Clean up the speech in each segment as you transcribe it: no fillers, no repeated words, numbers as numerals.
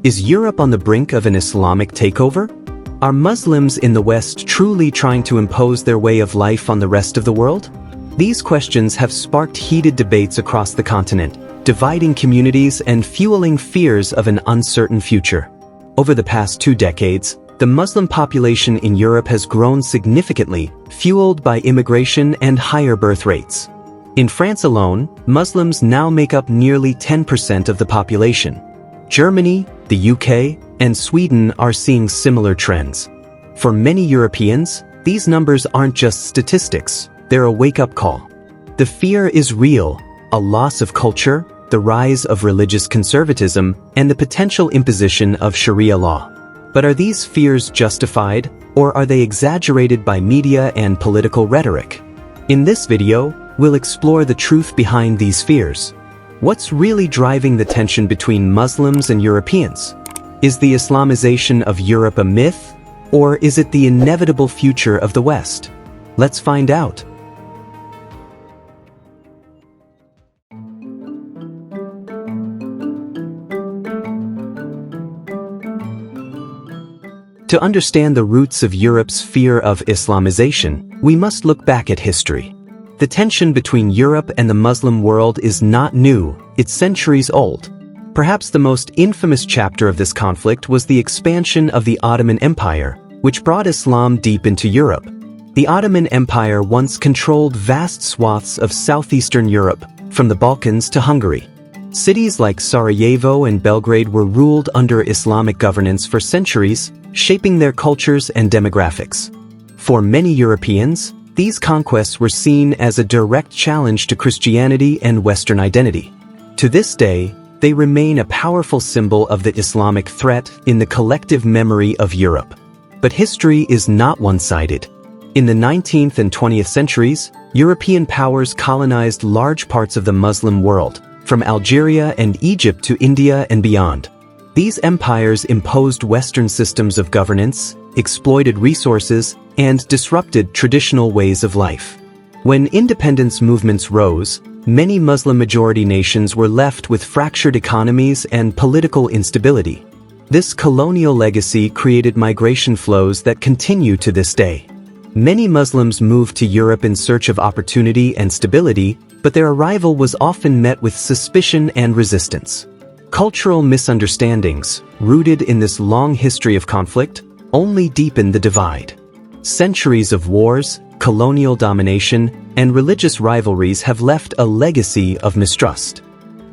Is Europe on the brink of an Islamic takeover? Are Muslims in the West truly trying to impose their way of life on the rest of the world? These questions have sparked heated debates across the continent, dividing communities and fueling fears of an uncertain future. Over the past 2 decades, the Muslim population in Europe has grown significantly, fueled by immigration and higher birth rates. In France alone, Muslims now make up nearly 10% of the population. Germany, the UK, and Sweden are seeing similar trends. For many Europeans, these numbers aren't just statistics, they're a wake-up call. The fear is real: a loss of culture, the rise of religious conservatism, and the potential imposition of Sharia law. But are these fears justified, or are they exaggerated by media and political rhetoric? In this video, we'll explore the truth behind these fears. What's really driving the tension between Muslims and Europeans? Is the Islamization of Europe a myth, or is it the inevitable future of the West? Let's find out. To understand the roots of Europe's fear of Islamization, we must look back at history. The tension between Europe and the Muslim world is not new, it's centuries old. Perhaps the most infamous chapter of this conflict was the expansion of the Ottoman Empire, which brought Islam deep into Europe. The Ottoman Empire once controlled vast swaths of southeastern Europe, from the Balkans to Hungary. Cities like Sarajevo and Belgrade were ruled under Islamic governance for centuries, shaping their cultures and demographics. For many Europeans, these conquests were seen as a direct challenge to Christianity and Western identity. To this day, they remain a powerful symbol of the Islamic threat in the collective memory of Europe. But history is not one-sided. In the 19th and 20th centuries, European powers colonized large parts of the Muslim world, from Algeria and Egypt to India and beyond. These empires imposed Western systems of governance, exploited resources, and disrupted traditional ways of life. When independence movements rose, many Muslim-majority nations were left with fractured economies and political instability. This colonial legacy created migration flows that continue to this day. Many Muslims moved to Europe in search of opportunity and stability, but their arrival was often met with suspicion and resistance. Cultural misunderstandings, rooted in this long history of conflict, only deepened the divide. Centuries of wars, colonial domination, and religious rivalries have left a legacy of mistrust.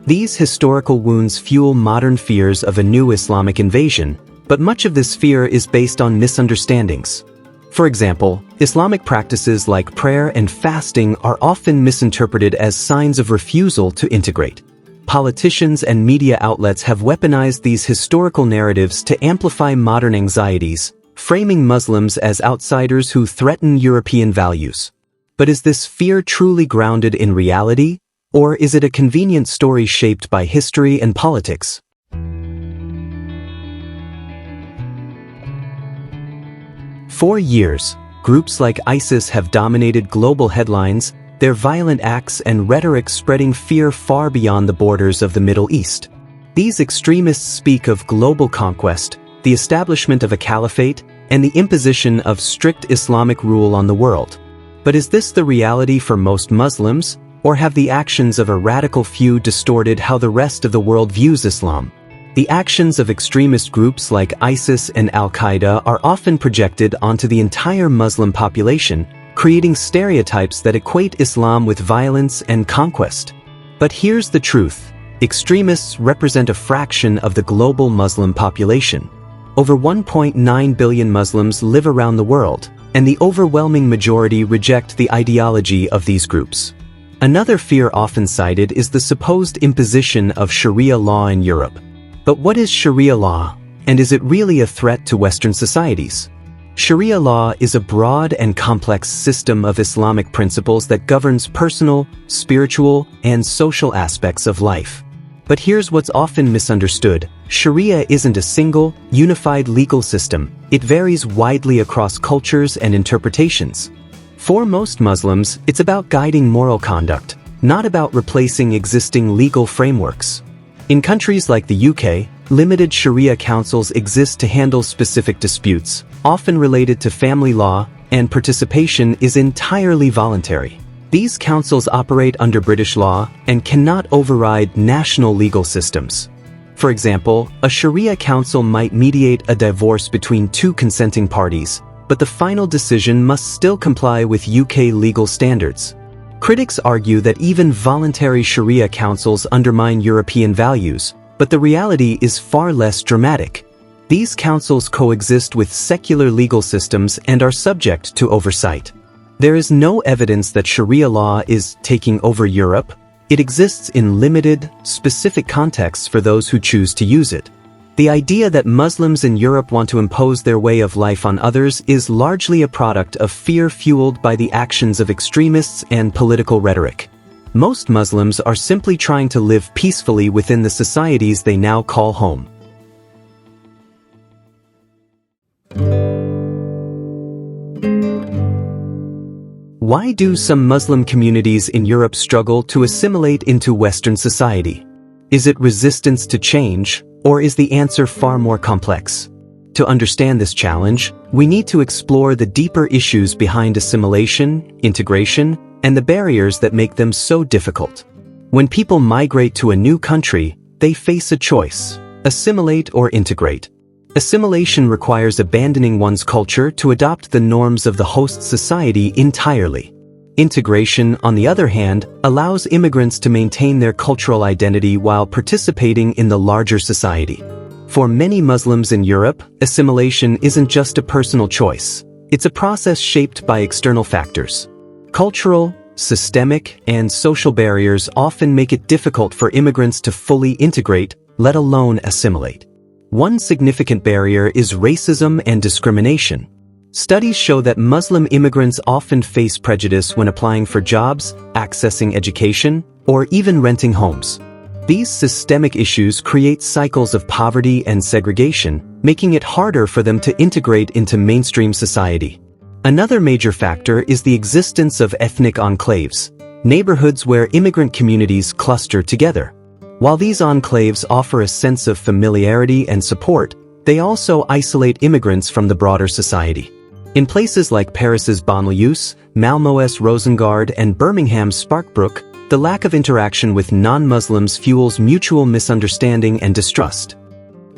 These historical wounds fuel modern fears of a new Islamic invasion, but much of this fear is based on misunderstandings. For example, Islamic practices like prayer and fasting are often misinterpreted as signs of refusal to integrate. Politicians and media outlets have weaponized these historical narratives to amplify modern anxieties, framing Muslims as outsiders who threaten European values. But is this fear truly grounded in reality, or is it a convenient story shaped by history and politics? For years, groups like ISIS have dominated global headlines, their violent acts and rhetoric spreading fear far beyond the borders of the Middle East. These extremists speak of global conquest, the establishment of a caliphate, and the imposition of strict Islamic rule on the world. But is this the reality for most Muslims, or have the actions of a radical few distorted how the rest of the world views Islam? The actions of extremist groups like ISIS and Al-Qaeda are often projected onto the entire Muslim population, creating stereotypes that equate Islam with violence and conquest. But here's the truth: extremists represent a fraction of the global Muslim population. Over 1.9 billion Muslims live around the world, and the overwhelming majority reject the ideology of these groups. Another fear often cited is the supposed imposition of Sharia law in Europe. But what is Sharia law, and is it really a threat to Western societies? Sharia law is a broad and complex system of Islamic principles that governs personal, spiritual, and social aspects of life. But here's what's often misunderstood: Sharia isn't a single, unified legal system. It varies widely across cultures and interpretations. For most Muslims, it's about guiding moral conduct, not about replacing existing legal frameworks. In countries like the UK, limited Sharia councils exist to handle specific disputes, often related to family law, and participation is entirely voluntary. These councils operate under British law and cannot override national legal systems. For example, a Sharia council might mediate a divorce between two consenting parties, but the final decision must still comply with UK legal standards. Critics argue that even voluntary Sharia councils undermine European values, but the reality is far less dramatic. These councils coexist with secular legal systems and are subject to oversight. There is no evidence that Sharia law is taking over Europe. It exists in limited, specific contexts for those who choose to use it. The idea that Muslims in Europe want to impose their way of life on others is largely a product of fear fueled by the actions of extremists and political rhetoric. Most Muslims are simply trying to live peacefully within the societies they now call home. Why do some Muslim communities in Europe struggle to assimilate into Western society? Is it resistance to change, or is the answer far more complex? To understand this challenge, we need to explore the deeper issues behind assimilation, integration, and the barriers that make them so difficult. When people migrate to a new country, they face a choice: assimilate or integrate. Assimilation requires abandoning one's culture to adopt the norms of the host society entirely. Integration, on the other hand, allows immigrants to maintain their cultural identity while participating in the larger society. For many Muslims in Europe, assimilation isn't just a personal choice. It's a process shaped by external factors. Cultural, systemic, and social barriers often make it difficult for immigrants to fully integrate, let alone assimilate. One significant barrier is racism and discrimination. Studies show that Muslim immigrants often face prejudice when applying for jobs, accessing education, or even renting homes. These systemic issues create cycles of poverty and segregation, making it harder for them to integrate into mainstream society. Another major factor is the existence of ethnic enclaves, neighborhoods where immigrant communities cluster together. While these enclaves offer a sense of familiarity and support, they also isolate immigrants from the broader society. In places like Paris's banlieues, Malmö's Rosengård, and Birmingham's Sparkbrook, the lack of interaction with non-Muslims fuels mutual misunderstanding and distrust.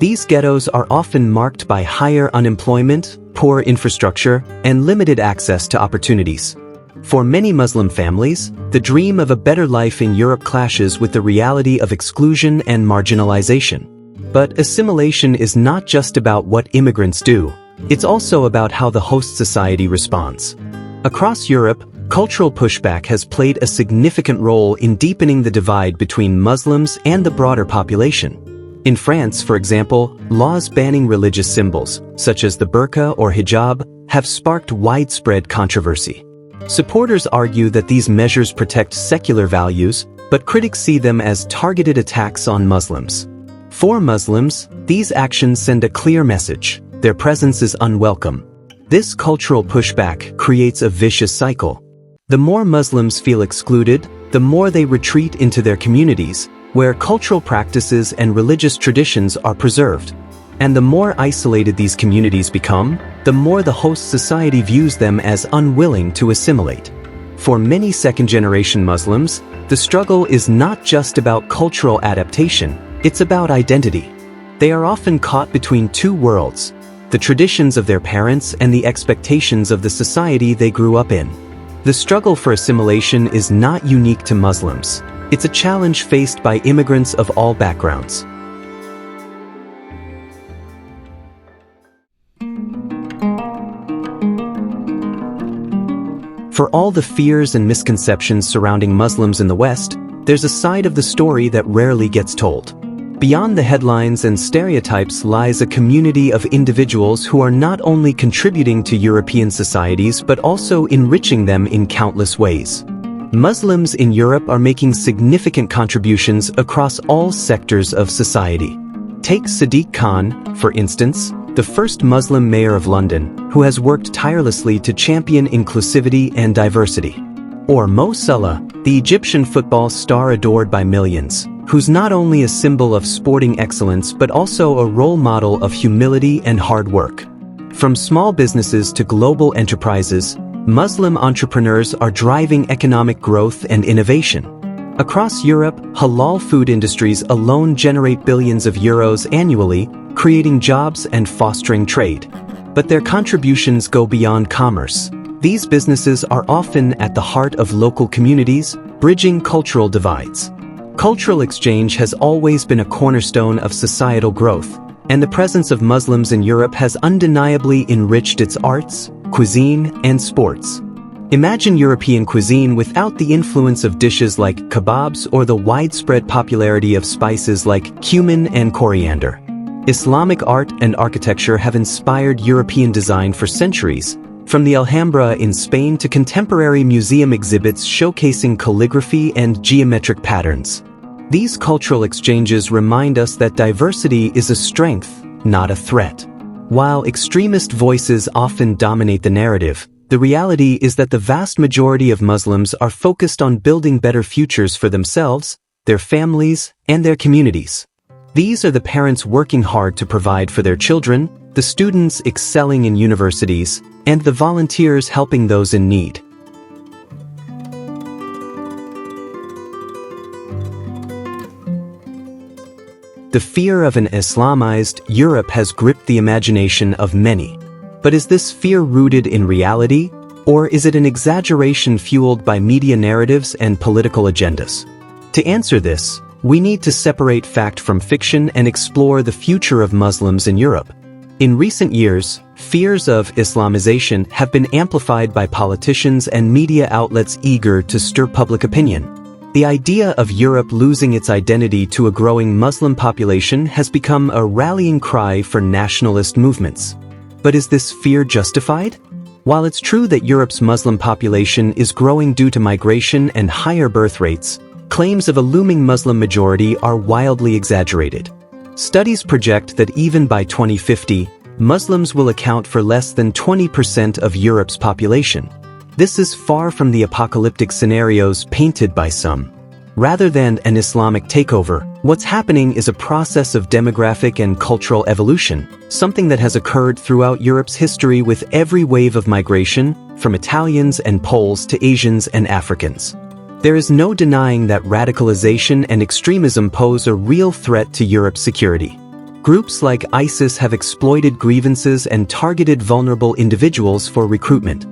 These ghettos are often marked by higher unemployment, poor infrastructure, and limited access to opportunities. For many Muslim families, the dream of a better life in Europe clashes with the reality of exclusion and marginalization. But assimilation is not just about what immigrants do. It's also about how the host society responds. Across Europe, cultural pushback has played a significant role in deepening the divide between Muslims and the broader population. In France, for example, laws banning religious symbols, such as the burqa or hijab, have sparked widespread controversy. Supporters argue that these measures protect secular values, but critics see them as targeted attacks on Muslims. For Muslims, these actions send a clear message: their presence is unwelcome. This cultural pushback creates a vicious cycle. The more Muslims feel excluded, the more they retreat into their communities, where cultural practices and religious traditions are preserved. And the more isolated these communities become, the more the host society views them as unwilling to assimilate. For many second-generation Muslims, the struggle is not just about cultural adaptation, it's about identity. They are often caught between two worlds: the traditions of their parents and the expectations of the society they grew up in. The struggle for assimilation is not unique to Muslims. It's a challenge faced by immigrants of all backgrounds. For all the fears and misconceptions surrounding Muslims in the West, there's a side of the story that rarely gets told. Beyond the headlines and stereotypes lies a community of individuals who are not only contributing to European societies but also enriching them in countless ways. Muslims in Europe are making significant contributions across all sectors of society. Take Sadiq Khan, for instance, the first Muslim mayor of London, who has worked tirelessly to champion inclusivity and diversity. Or Mo Salah, the Egyptian football star adored by millions, who's not only a symbol of sporting excellence but also a role model of humility and hard work. From small businesses to global enterprises, Muslim entrepreneurs are driving economic growth and innovation. Across Europe, halal food industries alone generate billions of euros annually, creating jobs and fostering trade. But their contributions go beyond commerce. These businesses are often at the heart of local communities, bridging cultural divides. Cultural exchange has always been a cornerstone of societal growth, and the presence of Muslims in Europe has undeniably enriched its arts, cuisine, and sports. Imagine European cuisine without the influence of dishes like kebabs or the widespread popularity of spices like cumin and coriander. Islamic art and architecture have inspired European design for centuries, from the Alhambra in Spain to contemporary museum exhibits showcasing calligraphy and geometric patterns. These cultural exchanges remind us that diversity is a strength, not a threat. While extremist voices often dominate the narrative, the reality is that the vast majority of Muslims are focused on building better futures for themselves, their families, and their communities. These are the parents working hard to provide for their children, the students excelling in universities, and the volunteers helping those in need. The fear of an Islamized Europe has gripped the imagination of many. But is this fear rooted in reality, or is it an exaggeration fueled by media narratives and political agendas? To answer this, we need to separate fact from fiction and explore the future of Muslims in Europe. In recent years, fears of Islamization have been amplified by politicians and media outlets eager to stir public opinion. The idea of Europe losing its identity to a growing Muslim population has become a rallying cry for nationalist movements. But is this fear justified? While it's true that Europe's Muslim population is growing due to migration and higher birth rates, claims of a looming Muslim majority are wildly exaggerated. Studies project that even by 2050, Muslims will account for less than 20% of Europe's population. This is far from the apocalyptic scenarios painted by some. Rather than an Islamic takeover, what's happening is a process of demographic and cultural evolution, something that has occurred throughout Europe's history with every wave of migration, from Italians and Poles to Asians and Africans. There is no denying that radicalization and extremism pose a real threat to Europe's security. Groups like ISIS have exploited grievances and targeted vulnerable individuals for recruitment.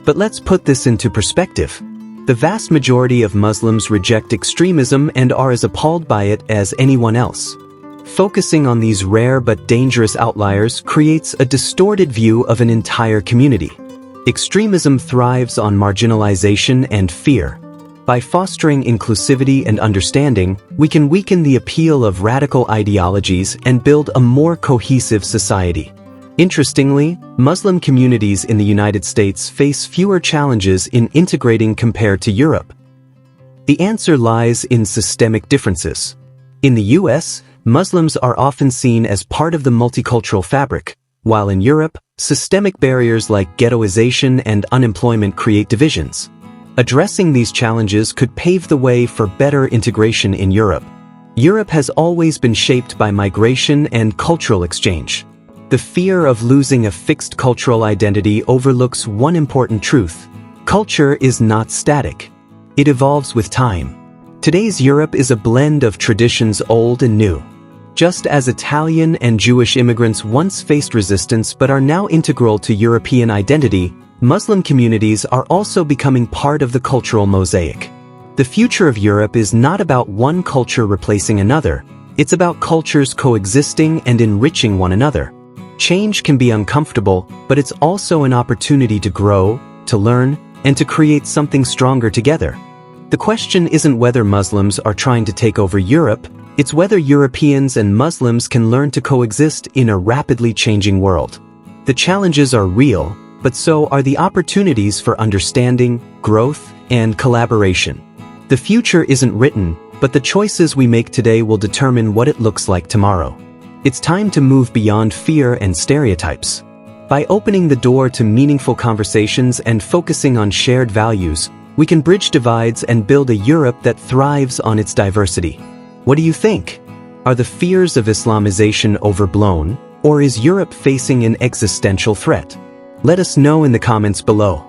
But let's put this into perspective. The vast majority of Muslims reject extremism and are as appalled by it as anyone else. Focusing on these rare but dangerous outliers creates a distorted view of an entire community. Extremism thrives on marginalization and fear. By fostering inclusivity and understanding, we can weaken the appeal of radical ideologies and build a more cohesive society. Interestingly, Muslim communities in the United States face fewer challenges in integrating compared to Europe. The answer lies in systemic differences. In the US, Muslims are often seen as part of the multicultural fabric, while in Europe, systemic barriers like ghettoization and unemployment create divisions. Addressing these challenges could pave the way for better integration in Europe. Europe has always been shaped by migration and cultural exchange. The fear of losing a fixed cultural identity overlooks one important truth. Culture is not static. It evolves with time. Today's Europe is a blend of traditions old and new. Just as Italian and Jewish immigrants once faced resistance but are now integral to European identity, Muslim communities are also becoming part of the cultural mosaic. The future of Europe is not about one culture replacing another. It's about cultures coexisting and enriching one another. Change can be uncomfortable, but it's also an opportunity to grow, to learn, and to create something stronger together. The question isn't whether Muslims are trying to take over Europe, it's whether Europeans and Muslims can learn to coexist in a rapidly changing world. The challenges are real, but so are the opportunities for understanding, growth, and collaboration. The future isn't written, but the choices we make today will determine what it looks like tomorrow. It's time to move beyond fear and stereotypes. By opening the door to meaningful conversations and focusing on shared values, we can bridge divides and build a Europe that thrives on its diversity. What do you think? Are the fears of Islamization overblown, or is Europe facing an existential threat? Let us know in the comments below.